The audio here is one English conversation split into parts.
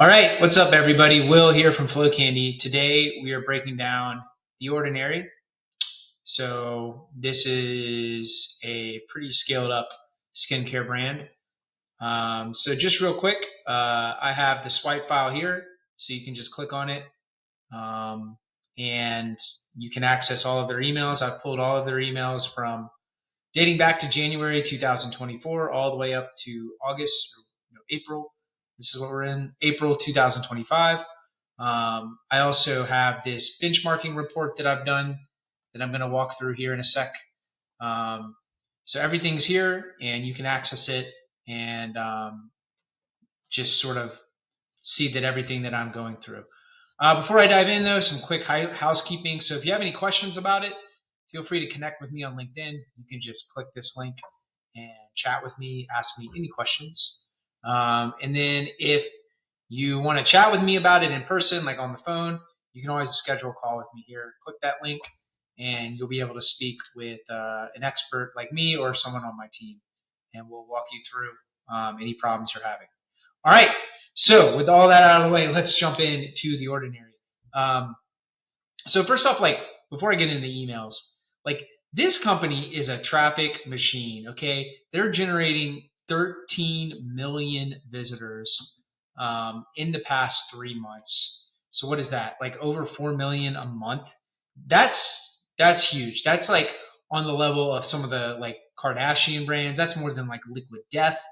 All right, what's up, everybody? Will here from Flow Candy. Today we are breaking down The Ordinary. So this is a pretty scaled up skincare brand. So just real quick, I have the swipe file here, so you can just click on it, um, and you can access all of their emails. I've pulled all of their emails from dating back to January 2024 all the way up to August or April. This is what we're in, April 2025. I also have this benchmarking report that I've done that I'm going to walk through here in a sec. Um, so everything's here and you can access it and just sort of see that everything that I'm going through. Before I dive in, though, some quick housekeeping. So if you have any questions about it, feel free to connect with me on LinkedIn. You can just click this link and chat with me, ask me any questions. And then if you want to chat with me about it in person, like on the phone, you can always schedule a call with me here. Click that link and you'll be able to speak with an expert like me or someone on my team. And we'll walk you through any problems you're having. All right. So with all that out of the way, let's jump into The Ordinary. Um, so first off, like before I get into the emails, like this company is a traffic machine. Okay, they're generating 13 million visitors in the past 3 months. So what is that? Like over 4 million a month. That's huge. That's like on the level of some of the like Kardashian brands. That's more than like Liquid Death.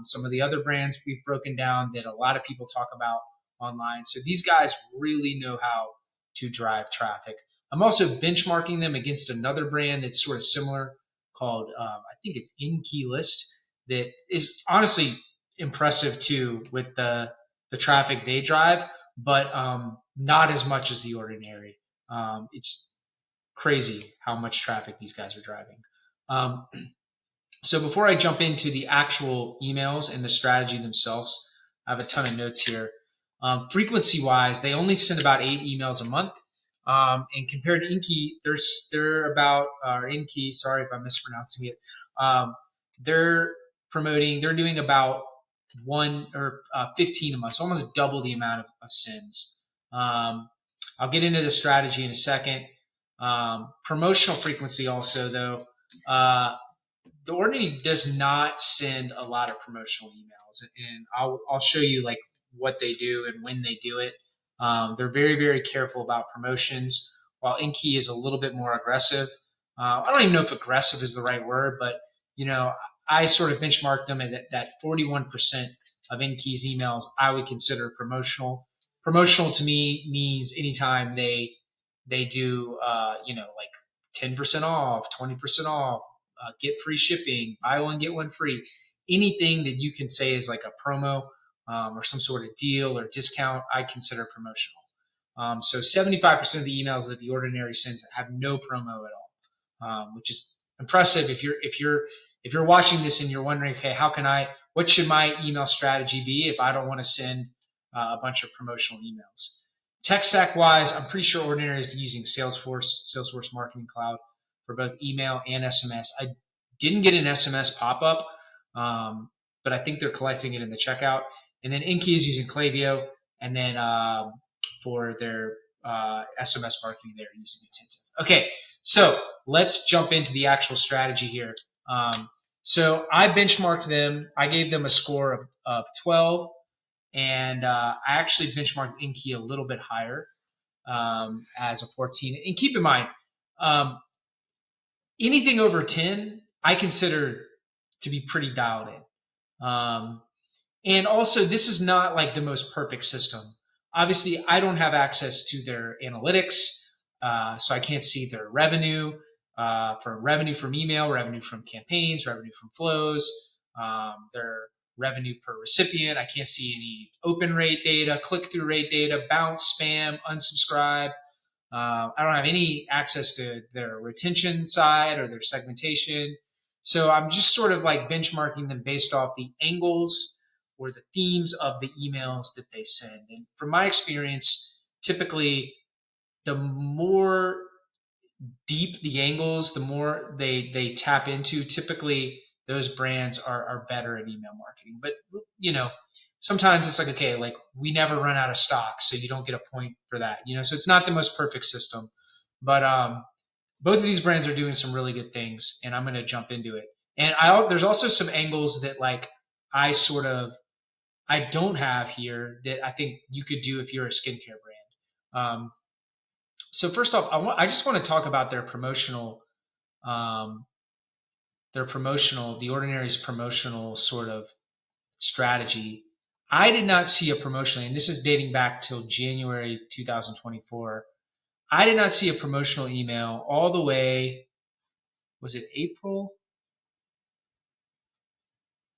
Some of the other brands we've broken down that a lot of people talk about online. So these guys really know how to drive traffic. I'm also benchmarking them against another brand that's sort of similar called, I think it's INKEY List, that is honestly impressive too with the traffic they drive, but not as much as The Ordinary. It's crazy how much traffic these guys are driving. Um, so before I jump into the actual emails and the strategy themselves, I have a ton of notes here. Frequency wise, they only send about 8 emails a month. And compared to INKEY, they're about, or INKEY, sorry if I'm mispronouncing it. They're they're doing about 15 a month, so almost double the amount of sends. I'll get into the strategy in a second. Promotional frequency also, though. The Ordinary does not send a lot of promotional emails, and I'll show you like what they do and when they do it. They're very careful about promotions, while INKEY is a little bit more aggressive. I don't even know if aggressive is the right word, but you know, I sort of benchmarked them at that 41% of INKEY's emails I would consider promotional. Promotional to me means anytime they do like 10% off, 20% off, get free shipping, buy one get one free. Anything that you can say is like a promo or some sort of deal or discount, I consider promotional. So 75% of the emails that The Ordinary sends have no promo at all, which is impressive. If you're watching this and you're wondering, okay, what should my email strategy be if I don't want to send a bunch of promotional emails? Tech stack wise, I'm pretty sure Ordinary is using Salesforce Marketing Cloud for both email and SMS. I didn't get an SMS pop up, but I think they're collecting it in the checkout. And then INKEY is using Klaviyo, and then for their SMS marketing, they're using Attentive. Okay, so let's jump into the actual strategy here. So I benchmarked them. I gave them a score of 12, and I actually benchmarked INKEY a little bit higher as a 14. And keep in mind, um, anything over 10, I consider to be pretty dialed in. And also, this is not like the most perfect system. Obviously, I don't have access to their analytics, so I can't see their revenue, for revenue from email, revenue from campaigns, revenue from flows, their revenue per recipient. I can't see any open rate data, click-through rate data, bounce, spam, unsubscribe. I don't have any access to their retention side or their segmentation. So I'm just sort of like benchmarking them based off the angles or the themes of the emails that they send. And from my experience, typically the more deep the angles, the more they tap into, typically those brands are better at email marketing. But sometimes it's like, okay, like we never run out of stock, so you don't get a point for that, so it's not the most perfect system, but both of these brands are doing some really good things, and I'm going to jump into it. And there's also some angles that like I sort of I don't have here that I think you could do if you're a skincare brand. So first off, I just want to talk about um, the Ordinary's promotional sort of strategy. I did not see a promotional, and this is dating back till January 2024. I did not see a promotional email all the way. Was it April?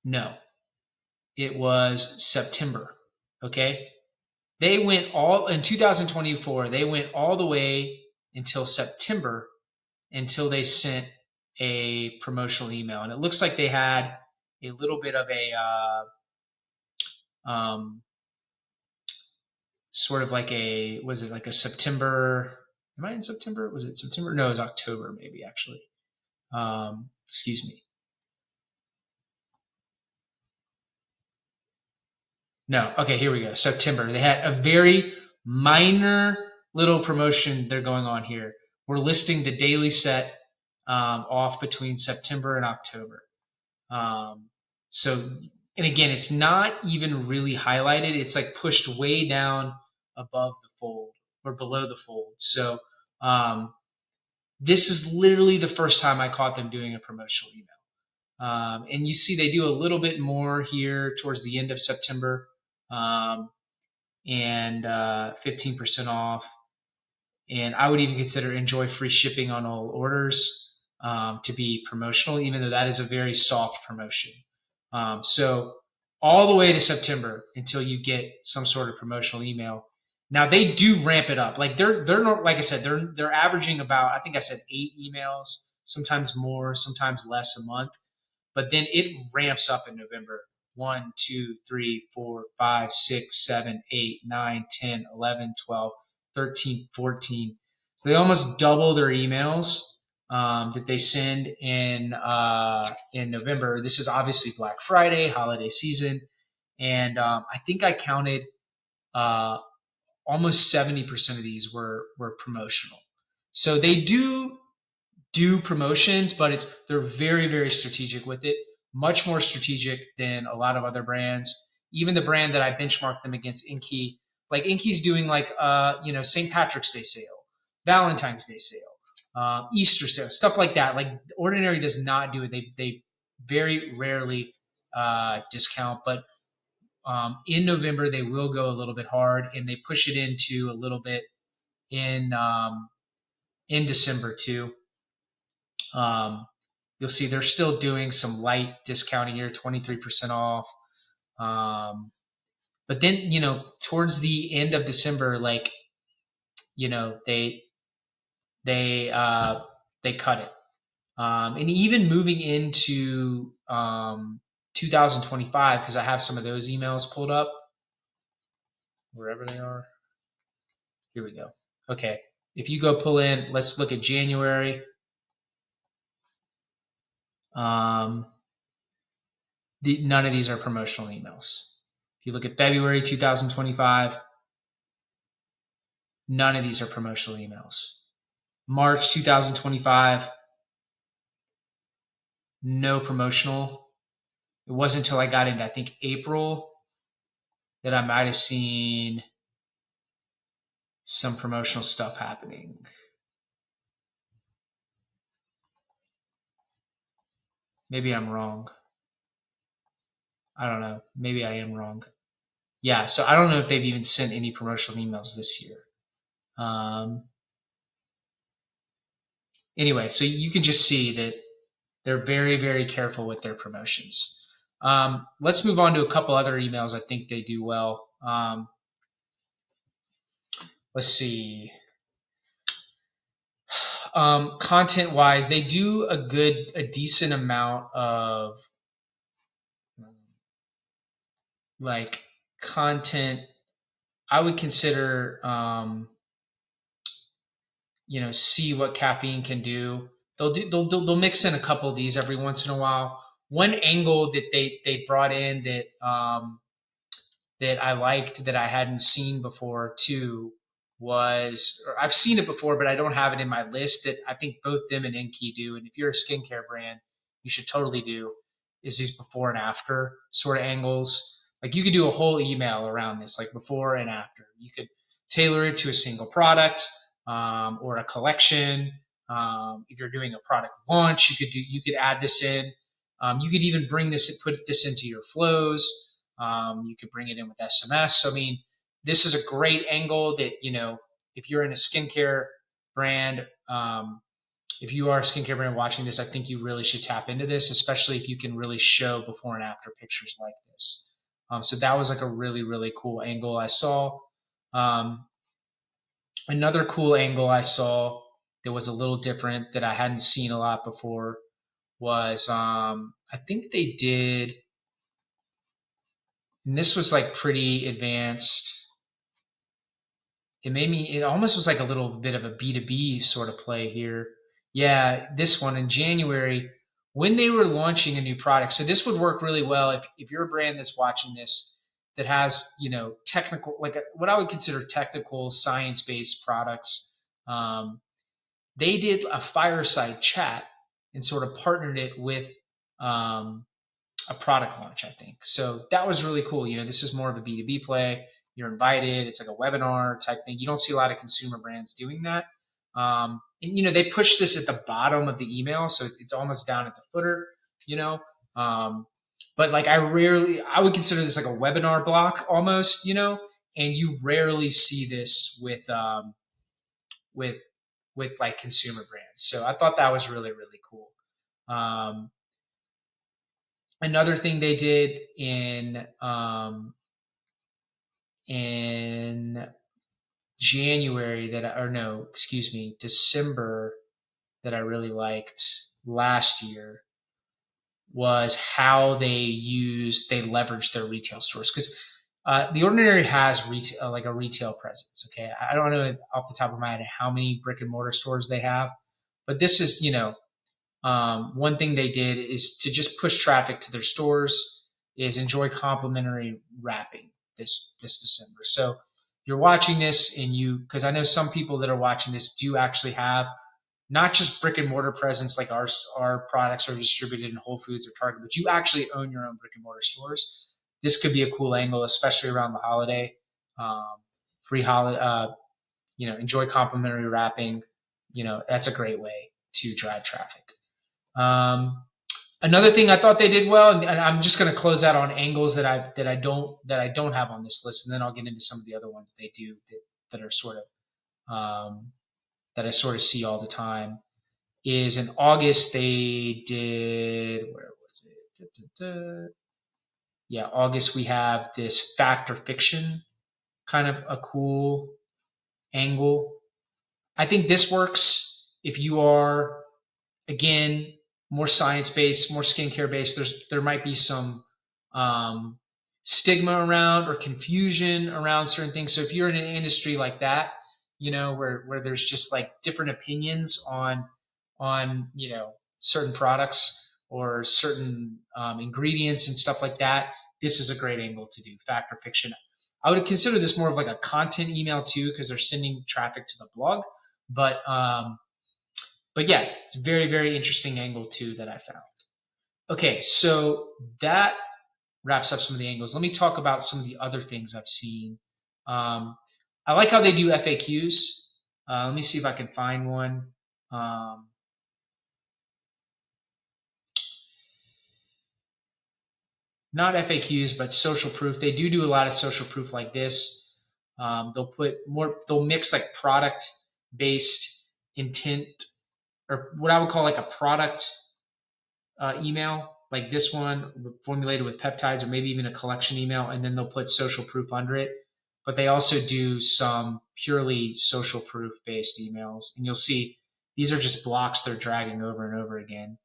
No, it was September. Okay. They went all in 2024, they went all the way until September until they sent a promotional email. And it looks like they had a little bit of a um, sort of like was it like a September? Am I in September? Was it September? No, it was October, maybe actually. Excuse me. No, okay, here we go. September. They had a very minor little promotion they're going on here. We're listing the daily set off between September and October. Um, so, and again, it's not even really highlighted. It's like pushed way down above the fold or below the fold. So, this is literally the first time I caught them doing a promotional email. And you see they do a little bit more here towards the end of September, and 15% off. And I would even consider enjoy free shipping on all orders to be promotional, even though that is a very soft promotion. So all the way to September until you get some sort of promotional email. Now they do ramp it up. Like they're not, like I said, they're averaging about, I think I said 8 emails, sometimes more, sometimes less a month. But then it ramps up in November. 1, 2, 3, 4, 5, 6, 7, 8, 9, 10, 11, 12, 13, 14. So they almost double their emails that they send in November. This is obviously Black Friday, holiday season. And I think I counted uh, almost 70% of these were promotional. So they do promotions, but they're very, very strategic with it, much more strategic than a lot of other brands. Even the brand that I benchmarked them against, INKEY, like INKEY's doing like St. Patrick's Day sale, Valentine's Day sale, Easter sale, stuff like that. Like Ordinary does not do it. They very rarely discount, but in November they will go a little bit hard, and they push it into a little bit in December too. Um, you'll see they're still doing some light discounting here, 23% off. But then, towards the end of December, like, they they uh, they cut it. And even moving into 2025, because I have some of those emails pulled up wherever they are. Here we go. Okay, if you go pull in, let's look at January. Um, none of these are promotional emails. If you look at February 2025, none of these are promotional emails. March 2025, no promotional. It wasn't until I got into, I think, April that I might have seen some promotional stuff happening. Maybe I'm wrong. I don't know. Maybe I am wrong. Yeah, so I don't know if they've even sent any promotional emails this year. Anyway, so you can just see that they're very, very careful with their promotions. Let's move on to a couple other emails I think they do well. Let's see. Content wise, they do a decent amount of like content. I would consider, see what caffeine can do. They'll mix in a couple of these every once in a while. One angle that they brought in that that I liked that I hadn't seen before too was, or I've seen it before, but I don't have it in my list, that I think both them and INKEY do. And if you're a skincare brand, you should totally do, is these before and after sort of angles. Like you could do a whole email around this, like before and after. You could tailor it to a single product or a collection. If you're doing a product launch, you could add this in. You could even put this into your flows. You could bring it in with SMS. So, I mean, this is a great angle that, if you're in a skincare brand, if you are a skincare brand watching this, I think you really should tap into this, especially if you can really show before and after pictures like this. So that was like a really, really cool angle I saw. Another cool angle I saw that was a little different that I hadn't seen a lot before was I think they did, and this was like pretty advanced. It almost was like a little bit of a B2B sort of play here. Yeah, this one in January when they were launching a new product. So this would work really well if you're a brand that's watching this that has, technical, like what I would consider technical science-based products. They did a fireside chat and sort of partnered it with um, a product launch, I think. So that was really cool. This is more of a B2B play. You're invited. It's like a webinar type thing. You don't see a lot of consumer brands doing that. And they push this at the bottom of the email, so it's almost down at the footer. You know, but like I would consider this like a webinar block almost. And you rarely see this with with like consumer brands. So I thought that was really, really cool. Um, Another thing they did in January or no, excuse me, December, that I really liked last year was how they leveraged their retail stores, because The Ordinary has retail, like a retail presence. Okay, I don't know off the top of my head how many brick and mortar stores they have, but this is one thing they did is to just push traffic to their stores, is enjoy complimentary wrapping this December. So if you're watching this because I know some people that are watching this do actually have not just brick and mortar presence, like our products are distributed in Whole Foods or Target, but you actually own your own brick and mortar stores. This could be a cool angle, especially around the holiday. Um, Free holiday, enjoy complimentary wrapping. That's a great way to drive traffic. Um, Another thing I thought they did well, and I'm just going to close out on angles that I don't have on this list, and then I'll get into some of the other ones they do that are sort of that I sort of see all the time. Is in August they did, where was it? Da, da, da. Yeah, August we have this fact or fiction, kind of a cool angle. I think this works if you are, again, more science based, more skincare based. There might be some um, stigma around or confusion around certain things. So if you're in an industry like that, where there's just like different opinions on certain products or certain ingredients and stuff like that, this is a great angle to do, fact or fiction. I would consider this more of like a content email too, because they're sending traffic to the blog. But yeah, it's a very, very interesting angle too that I found. Okay, so that wraps up some of the angles. Let me talk about some of the other things I've seen. Um, I like how they do FAQs. Let me see if I can find one. Not FAQs, but social proof. They do a lot of social proof like this. They'll mix like product based intent, or what I would call like a product email, like this one formulated with peptides, or maybe even a collection email, and then they'll put social proof under it. But they also do some purely social proof based emails, and you'll see these are just blocks they're dragging over and over again.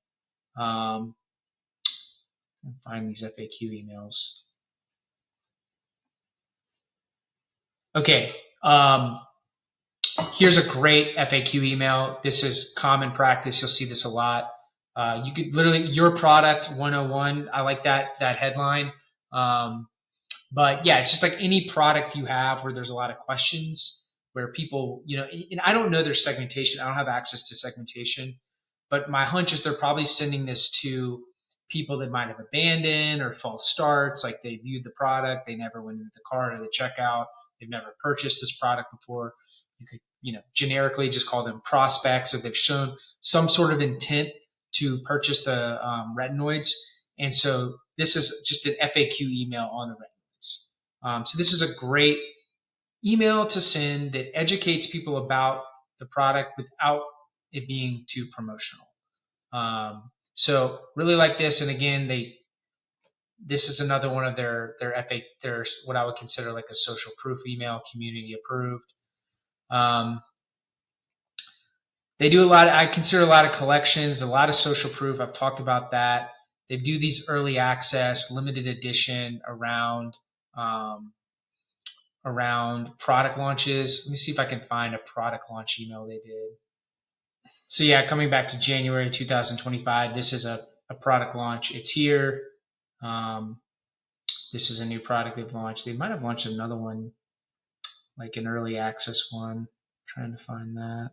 Find these FAQ emails. Okay, here's a great FAQ email. This is common practice. You'll see this a lot. You could literally, your product 101. I like that headline. But yeah, it's just like any product you have where there's a lot of questions, where people, and I don't know their segmentation. I don't have access to segmentation, but my hunch is they're probably sending this to people that might have abandoned or false starts. Like they viewed the product, they never went into the cart or the checkout, they've never purchased this product before. You could, generically just call them prospects, or they've shown some sort of intent to purchase the retinoids. And so this is just an FAQ email on the retinoids. So this is a great email to send that educates people about the product without it being too promotional. So really like this. And again, this is another one of their what I would consider like a social proof email, community approved. They do I consider a lot of collections, a lot of social proof. I've talked about that. They do these early access, limited edition um, around product launches. Let me see if I can find a product launch email they did. So yeah, coming back to January 2025, this is a product launch. It's here. This is a new product they've launched. They might have launched another one, like an early access one. I'm trying to find that.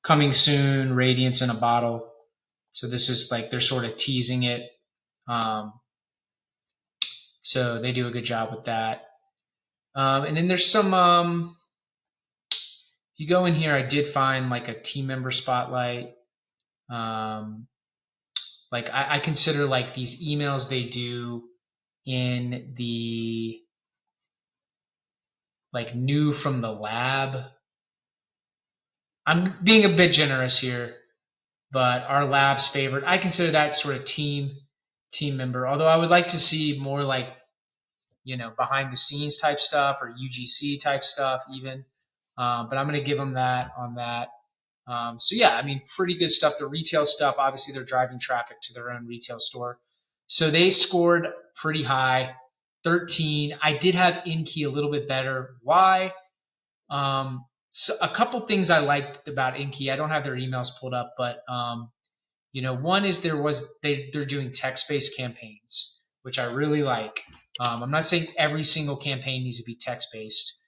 Coming soon, Radiance in a bottle. So this is like they're sort of teasing it. So they do a good job with that. And then there's some. If you go in here, I did find like a team member spotlight. Like I consider like these emails they do in the like new from the lab. I'm being a bit generous here, but our lab's favorite. I consider that sort of team member. Although I would like to see more like behind the scenes type stuff or UGC type stuff even. But I'm going to give them that on that. So yeah, I mean, pretty good stuff. The retail stuff, obviously, they're driving traffic to their own retail store. So they scored pretty high, 13. I did have INKEY a little bit better. Why? So a couple things I liked about INKEY. I don't have their emails pulled up, but one is they're doing text-based campaigns, which I really like. I'm not saying every single campaign needs to be text-based.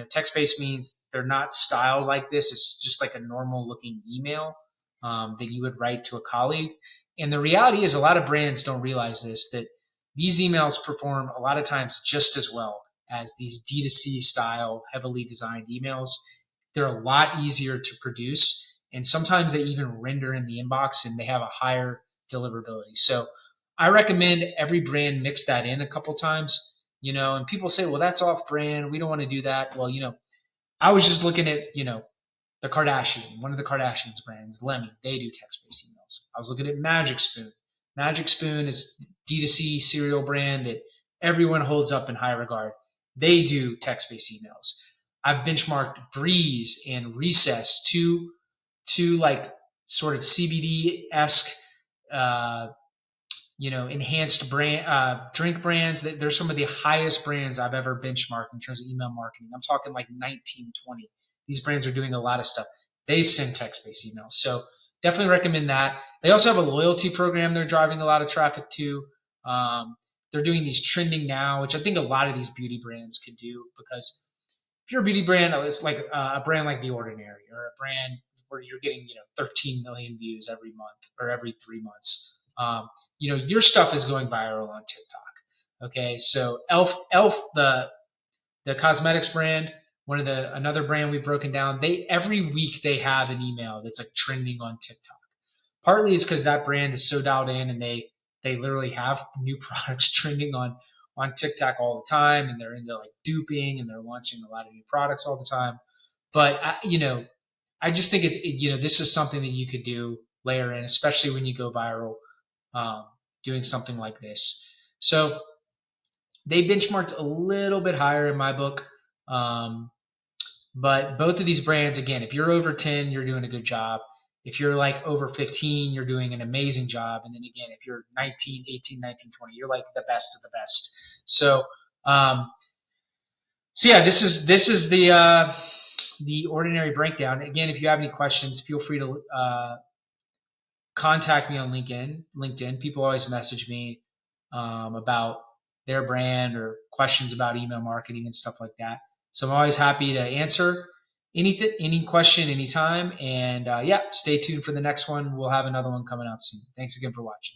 Text-based means they're not styled like this. It's just like a normal looking email that you would write to a colleague. And the reality is a lot of brands don't realize this, that these emails perform a lot of times just as well as these D2C style, heavily designed emails. They're a lot easier to produce, and sometimes they even render in the inbox and they have a higher deliverability. So I recommend every brand mix that in a couple times, and people say, well, that's off brand. We don't want to do that. Well, I was just looking at, the one of the Kardashians brands, Lemmy, they do text-based emails. I was looking at Magic Spoon. Magic Spoon is D2C cereal brand that everyone holds up in high regard. They do text-based emails. I've benchmarked Breeze and Recess, two like sort of CBD-esque, enhanced drink brands. They're some of the highest brands I've ever benchmarked in terms of email marketing. I'm talking like 19, 20. These brands are doing a lot of stuff. They send text-based emails. So definitely recommend that. They also have a loyalty program they're driving a lot of traffic to. They're doing these trending now, which I think a lot of these beauty brands could do, because if you're a beauty brand, it's like a brand like The Ordinary, or a brand where you're getting 13 million views every month or every 3 months. Your stuff is going viral on TikTok. Okay, so Elf, the cosmetics brand, another brand we've broken down. They every week they have an email that's like trending on TikTok. Partly it's because that brand is so dialed in, and they literally have new products trending on TikTok all the time, and they're into like duping, and they're launching a lot of new products all the time. But I just think this is something that you could do, layer in, especially when you go viral, doing something like this. So they benchmarked a little bit higher in my book. But both of these brands, again, if you're over 10, you're doing a good job. If you're like over 15, you're doing an amazing job. And then again, if you're 19, 18, 19, 20, you're like the best of the best. So, yeah, this is the ordinary breakdown. Again, if you have any questions, feel free to contact me on LinkedIn. People always message me about their brand or questions about email marketing and stuff like that. So I'm always happy to answer any question, anytime. And yeah, stay tuned for the next one. We'll have another one coming out soon. Thanks again for watching.